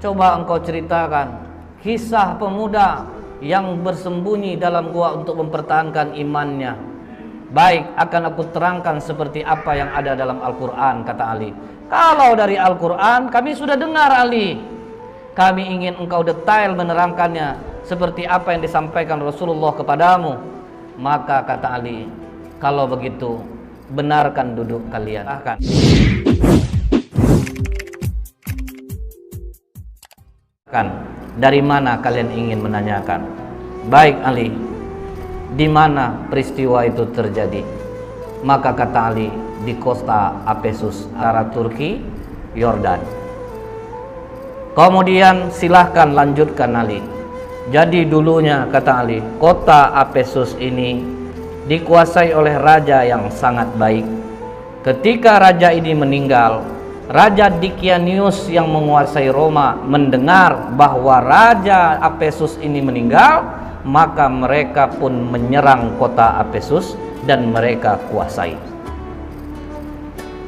Coba engkau ceritakan kisah pemuda yang bersembunyi dalam gua untuk mempertahankan imannya. Baik, akan aku terangkan seperti apa yang ada dalam Al-Quran, kata Ali. Kalau dari Al-Quran kami sudah dengar, Ali. Kami ingin engkau detail menerangkannya seperti apa yang disampaikan Rasulullah kepadamu. Maka kata Ali, kalau begitu benarkan duduk kalian. Dari mana kalian ingin menanyakan? Baik Ali, di mana peristiwa itu terjadi? Maka kata Ali, di kota Apesus, antara Turki, Yordan. Kemudian silahkan lanjutkan Ali. Jadi dulunya kata Ali, kota Apesus ini dikuasai oleh raja yang sangat baik. Ketika raja ini meninggal, Raja Dikianius yang menguasai Roma mendengar bahwa Raja Apesus ini meninggal, maka mereka pun menyerang kota Apesus dan mereka kuasai.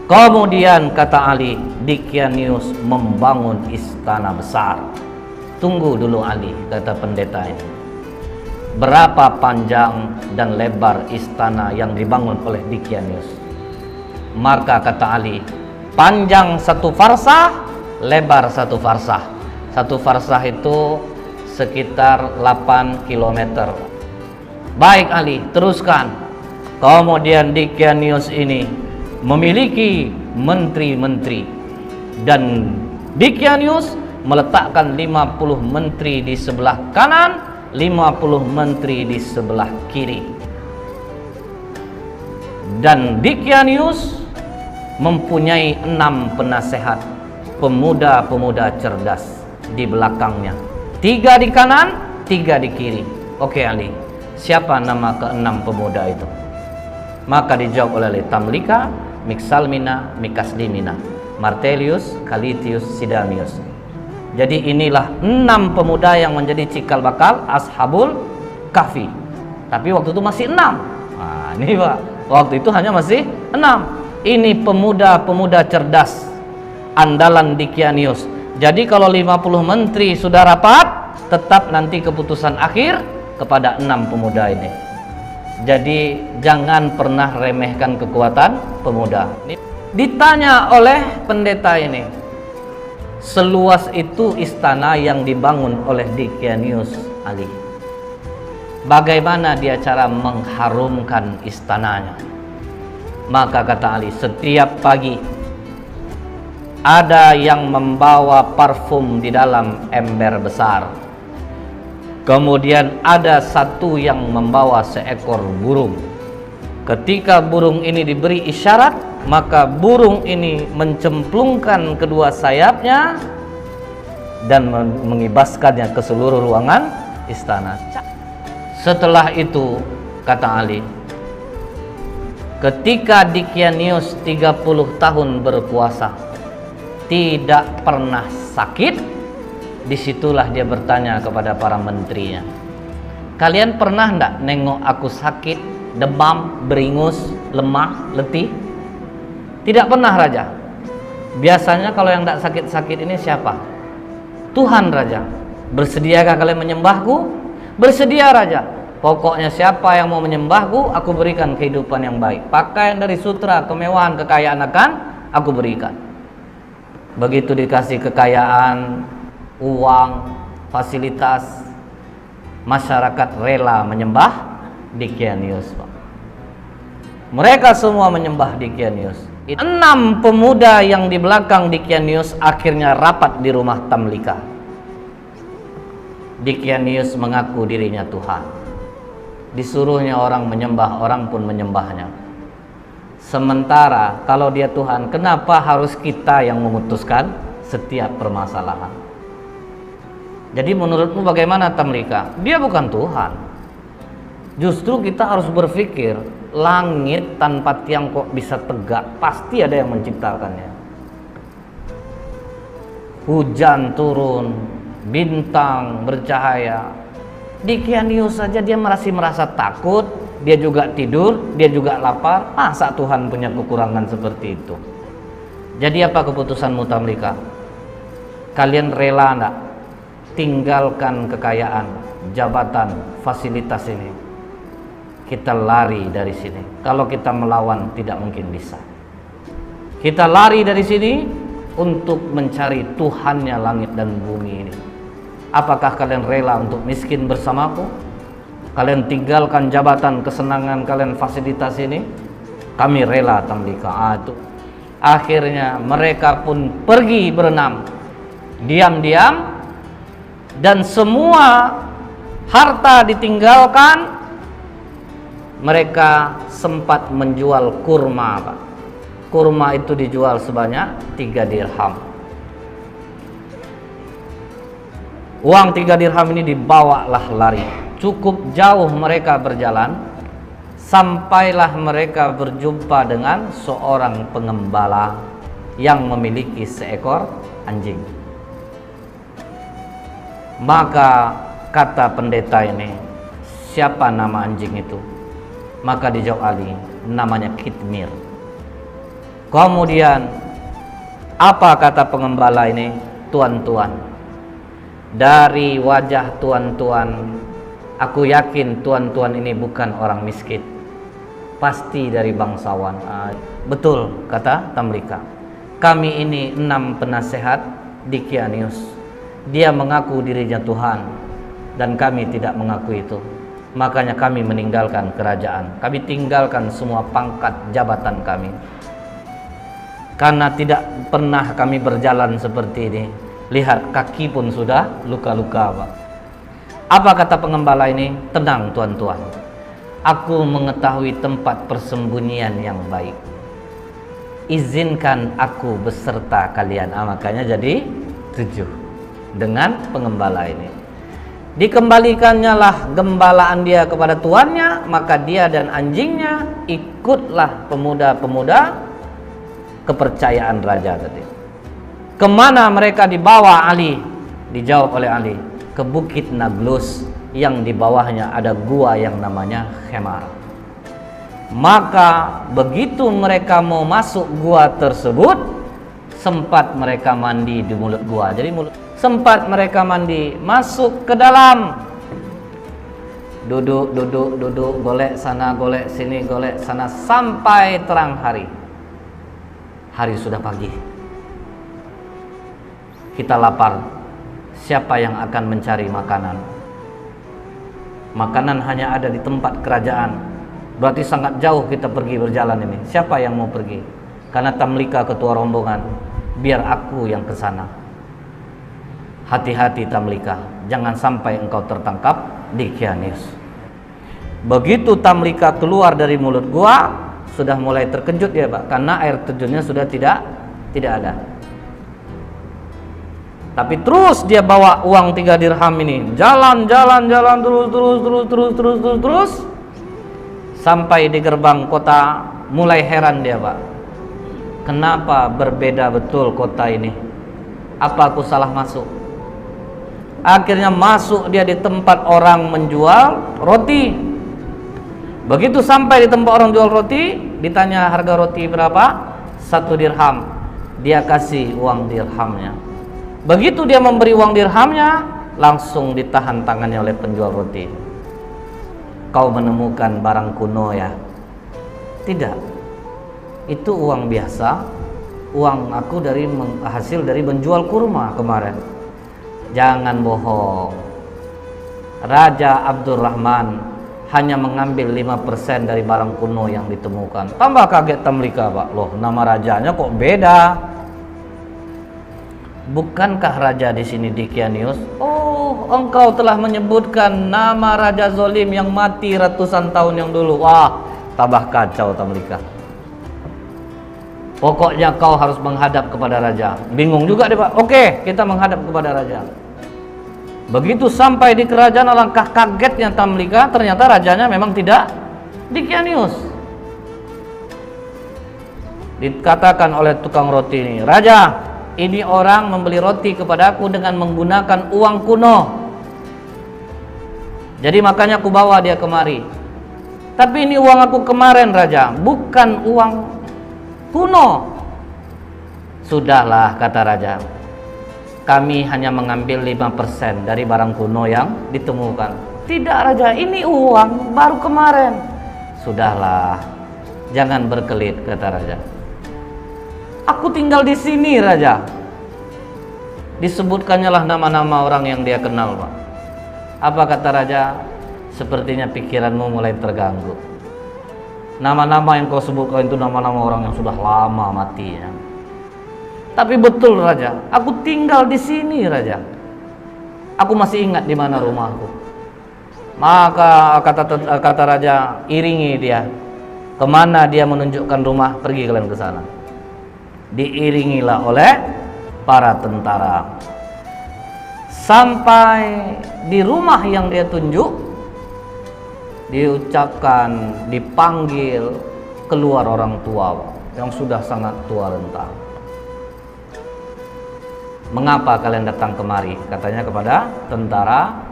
Kemudian kata Ali, Dikianius membangun istana besar. Tunggu dulu Ali, kata pendeta ini. Berapa panjang dan lebar istana yang dibangun oleh Dikianius? Maka kata Ali, panjang 1 farsah, lebar 1 farsah. 1 farsah itu sekitar 8 km. Baik Ali, teruskan. Kemudian Dikianius ini memiliki menteri-menteri, dan Dikianius meletakkan 50 menteri di sebelah kanan, 50 menteri di sebelah kiri. Dan Dikianius mempunyai 6 penasehat, pemuda-pemuda cerdas di belakangnya. 3 di kanan, 3 di kiri. Oke Ali, siapa nama ke-6 pemuda itu? Maka dijawab oleh Tamlika, Miksalmina, Mikasdimina, Martelius, Kalitius, Sidamius. Jadi inilah 6 pemuda yang menjadi cikal bakal Ashabul Kahfi. Tapi waktu itu masih 6. Nah ini Pak, waktu itu hanya masih 6. Ini pemuda-pemuda cerdas andalan Dikianius. Jadi kalau 50 menteri sudah rapat, tetap nanti keputusan akhir kepada 6 pemuda ini. Jadi jangan pernah remehkan kekuatan pemuda. Ditanya oleh pendeta ini, seluas itu istana yang dibangun oleh Dikianius, Ali. Bagaimana dia cara mengharumkan istananya? Maka kata Ali, setiap pagi ada yang membawa parfum di dalam ember besar. Kemudian ada satu yang membawa seekor burung. Ketika burung ini diberi isyarat, maka burung ini mencemplungkan kedua sayapnya dan mengibaskannya ke seluruh ruangan istana. Setelah itu, kata Ali, ketika Dikianius 30 tahun berkuasa, tidak pernah sakit, disitulah dia bertanya kepada para menterinya, kalian pernah enggak nengok aku sakit, demam, beringus, lemah, letih? Tidak pernah Raja. Biasanya kalau yang enggak sakit-sakit ini siapa? Tuhan Raja. Bersediakah kalian menyembahku? Bersedia Raja. Pokoknya siapa yang mau menyembahku, aku berikan kehidupan yang baik. Pakaian dari sutra, kemewahan, kekayaan akan aku berikan. Begitu dikasih kekayaan, uang, fasilitas, masyarakat rela menyembah Dikianius. Mereka semua menyembah Dikianius. 6 pemuda yang di belakang Dikianius akhirnya rapat di rumah Tamlika. Dikianius mengaku dirinya Tuhan. Disuruhnya orang menyembah, orang pun menyembahnya. Sementara kalau dia Tuhan, kenapa harus kita yang memutuskan setiap permasalahan? Jadi menurutmu bagaimana Tamlika? Dia bukan Tuhan. Justru kita harus berpikir, langit tanpa tiang kok bisa tegak? Pasti ada yang menciptakannya. Hujan turun, bintang bercahaya. Dikianius saja dia masih merasa takut, dia juga tidur, dia juga lapar. Masa Tuhan punya kekurangan seperti itu? Jadi apa keputusanmu Tamlika? Kalian rela enggak tinggalkan kekayaan, jabatan, fasilitas ini? Kita lari dari sini. Kalau kita melawan tidak mungkin bisa. Kita lari dari sini untuk mencari Tuhannya langit dan bumi ini. Apakah kalian rela untuk miskin bersamaku? Kalian tinggalkan jabatan, kesenangan kalian, fasilitas ini? Kami rela, Tamlika. Itu. Akhirnya mereka pun pergi berenam, diam-diam, dan semua harta ditinggalkan. Mereka sempat menjual kurma, Pak. Kurma itu dijual sebanyak 3 dirham. Uang 3 dirham ini dibawalah lari. Cukup jauh mereka berjalan, sampailah mereka berjumpa dengan seorang pengembala yang memiliki seekor anjing. Maka kata pendeta ini, siapa nama anjing itu? Maka dijawab Ali, namanya Kitmir. Kemudian apa kata pengembala ini? Tuan-tuan, dari wajah tuan-tuan, aku yakin tuan-tuan ini bukan orang miskin, pasti dari bangsawan. Betul kata Tamlika, kami ini 6 penasehat Dicanius. Dia mengaku dirinya Tuhan dan kami tidak mengaku itu. Makanya kami meninggalkan kerajaan, kami tinggalkan semua pangkat jabatan kami, karena tidak pernah kami berjalan seperti ini. Lihat, kaki pun sudah luka-luka, Pak. Apa kata pengembala ini? Tenang tuan-tuan, aku mengetahui tempat persembunyian yang baik. Izinkan aku beserta kalian. Makanya jadi 7 dengan pengembala ini. Dikembalikannya lah gembalaan dia kepada tuannya, maka dia dan anjingnya ikutlah pemuda-pemuda kepercayaan raja tadi. Kemana mereka dibawa Ali? Dijawab oleh Ali, ke Bukit Nablus yang di bawahnya ada gua yang namanya Khemar. Maka begitu mereka mau masuk gua tersebut, sempat mereka mandi di mulut gua. Jadi sempat mereka mandi, masuk ke dalam, duduk, golek sana, golek sini, golek sana, sampai terang hari. Hari sudah pagi. Kita lapar. Siapa yang akan mencari makanan? Makanan hanya ada di tempat kerajaan. Berarti sangat jauh kita pergi berjalan ini. Siapa yang mau pergi? Karena Tamlika ketua rombongan, biar aku yang ke sana. Hati-hati Tamlika, jangan sampai engkau tertangkap Dicanius. Begitu Tamlika keluar dari mulut gua, sudah mulai terkejut ya, Pak, karena air terjunnya sudah tidak ada. Tapi terus dia bawa uang 3 dirham ini, jalan terus sampai di gerbang kota. Mulai heran dia, Pak, kenapa berbeda betul kota ini? Apa aku salah masuk? Akhirnya masuk dia di tempat orang menjual roti. Begitu sampai di tempat orang jual roti, ditanya harga roti berapa? 1 dirham. Dia kasih uang dirhamnya. Begitu dia memberi uang dirhamnya, langsung ditahan tangannya oleh penjual roti. Kau menemukan barang kuno ya? Tidak, itu uang biasa. Uang aku hasil dari menjual kurma kemarin. Jangan bohong. Raja Abdurrahman hanya mengambil 5% dari barang kuno yang ditemukan. Tambah kaget Tamlika, Pak. Loh, nama rajanya kok beda? Bukankah raja di sini Dicanius? Oh, engkau telah menyebutkan nama raja zolim yang mati ratusan tahun yang dulu. Wah, tambah kacau Tamlika. Pokoknya kau harus menghadap kepada raja. Bingung juga dia, Pak. Oke, kita menghadap kepada raja. Begitu sampai di kerajaan, alangkah kagetnya Tamlika. Ternyata rajanya memang tidak Dicanius. Dikatakan oleh tukang roti ini, Raja, ini orang membeli roti kepadaku dengan menggunakan uang kuno. Jadi makanya aku bawa dia kemari. Tapi ini uang aku kemarin, Raja, bukan uang kuno. Sudahlah, kata raja, kami hanya mengambil 5% dari barang kuno yang ditemukan. Tidak raja, ini uang baru kemarin. Sudahlah, jangan berkelit, kata raja. Aku tinggal di sini raja. Disebutkannya lah nama-nama orang yang dia kenal, Pak. Apa kata raja? Sepertinya pikiranmu mulai terganggu. Nama-nama yang kau sebutkan itu nama-nama orang yang sudah lama matinya. Tapi betul raja, aku tinggal di sini raja. Aku masih ingat di mana rumahku. Maka kata raja, iringi dia. Kemana dia menunjukkan rumah, pergi kalian ke sana. Diiringilah oleh para tentara. Sampai di rumah yang dia tunjuk, diucapkan, dipanggil, keluar orang tua yang sudah sangat tua renta. Mengapa kalian datang kemari? Katanya kepada tentara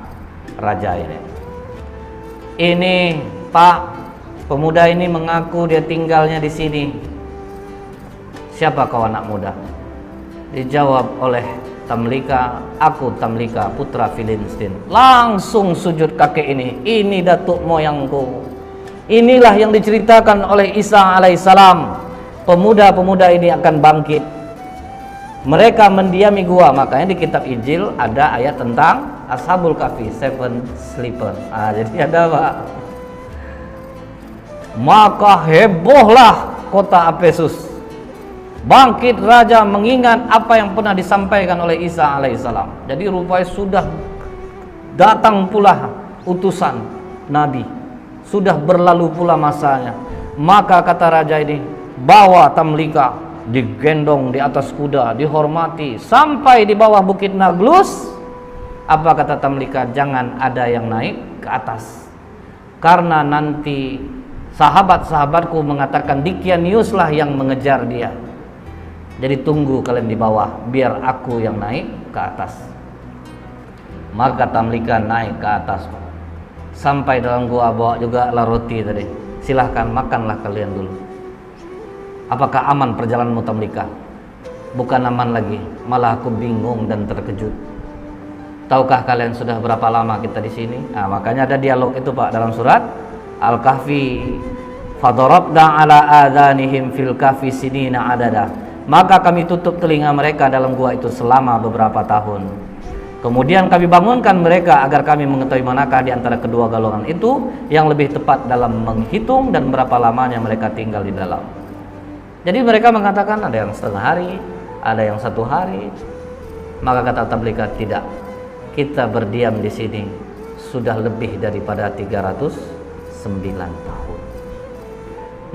raja ini. Ini Pak, pemuda ini mengaku dia tinggalnya di sini. Siapa kau anak muda? Dijawab oleh Tamlika, aku Tamlika putra Filistin. Langsung sujud kakek ini datuk moyangku. Inilah yang diceritakan oleh Isa alaihissalam. Pemuda-pemuda ini akan bangkit. Mereka mendiami gua. Makanya di kitab Injil ada ayat tentang Ashabul Kahfi, Seven Sleeper. Jadi ada Pak. Maka hebohlah kota Efesus. Bangkit raja mengingat apa yang pernah disampaikan oleh Isa alaihissalam. Jadi rupanya sudah datang pula utusan Nabi. Sudah berlalu pula masanya. Maka kata raja ini, bawa Tamlika, digendong di atas kuda, dihormati sampai di bawah bukit Naglus. Apa kata Tamlika? Jangan ada yang naik ke atas, karena nanti sahabat-sahabatku mengatakan Dikianius lah yang mengejar dia. Jadi tunggu kalian di bawah, biar aku yang naik ke atas. Maka Tamlika naik ke atas. Sampai dalam gua, bawa juga lah roti tadi. Silahkan makanlah kalian dulu. Apakah aman perjalananmu Tamlika? Bukan aman lagi, malah aku bingung dan terkejut. Tahukah kalian sudah berapa lama kita di sini? Makanya ada dialog itu Pak dalam surat Al-Kahfi. Fadarabna ala adhanihim fil kahfi sinina adada. Maka kami tutup telinga mereka dalam gua itu selama beberapa tahun. Kemudian kami bangunkan mereka agar kami mengetahui manakah di antara kedua golongan itu yang lebih tepat dalam menghitung dan berapa lamanya mereka tinggal di dalam. Jadi mereka mengatakan ada yang setengah hari, ada yang 1 hari. Maka kata Tamlika, tidak. Kita berdiam di sini sudah lebih daripada 309 tahun.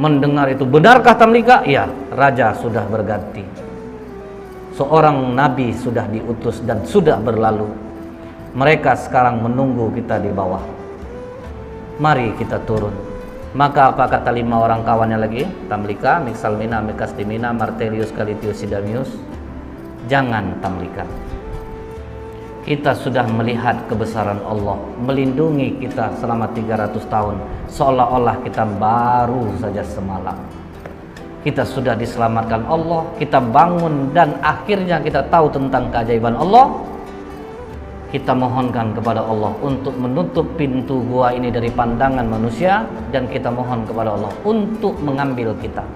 Mendengar itu, benarkah Tamlika? Ya, raja sudah berganti. Seorang nabi sudah diutus dan sudah berlalu. Mereka sekarang menunggu kita di bawah. Mari kita turun. Maka apa kata 5 orang kawannya lagi? Tamlika, Miksalmina, Mekastimina, Martelius, Kalitius, Sidamius. Jangan Tamlika. Kita sudah melihat kebesaran Allah melindungi kita selama 300 tahun, seolah-olah kita baru saja semalam. Kita sudah diselamatkan Allah, kita bangun dan akhirnya kita tahu tentang keajaiban Allah. Kita mohonkan kepada Allah untuk menutup pintu gua ini dari pandangan manusia, dan kita mohon kepada Allah untuk mengambil kita.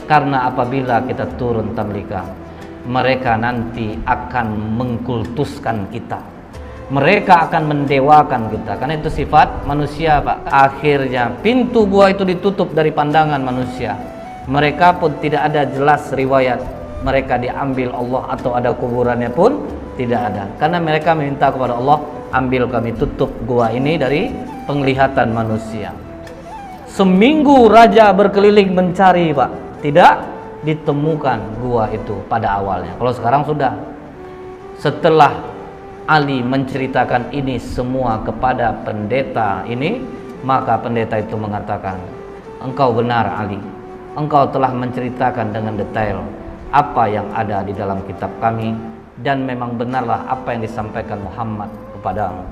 Karena apabila kita turun Tamlika, mereka nanti akan mengkultuskan kita. Mereka akan mendewakan kita. Karena itu sifat manusia Pak. Akhirnya pintu gua itu ditutup dari pandangan manusia. Mereka pun tidak ada jelas riwayat mereka diambil Allah atau ada kuburannya pun tidak ada. Karena mereka meminta kepada Allah, ambil kami, tutup gua ini dari penglihatan manusia. Seminggu raja berkeliling mencari Pak. Tidak ditemukan gua itu pada awalnya. Kalau sekarang sudah. Setelah Ali menceritakan ini semua kepada pendeta ini, maka pendeta itu mengatakan, engkau benar Ali, engkau telah menceritakan dengan detail apa yang ada di dalam kitab kami, dan memang benarlah apa yang disampaikan Muhammad kepadamu.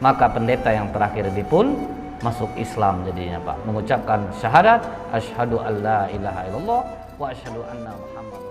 Maka pendeta yang terakhir ini pun masuk Islam jadinya Pak, mengucapkan syahadat asyhadu alla ilaha illallah wa asyhadu anna Muhammad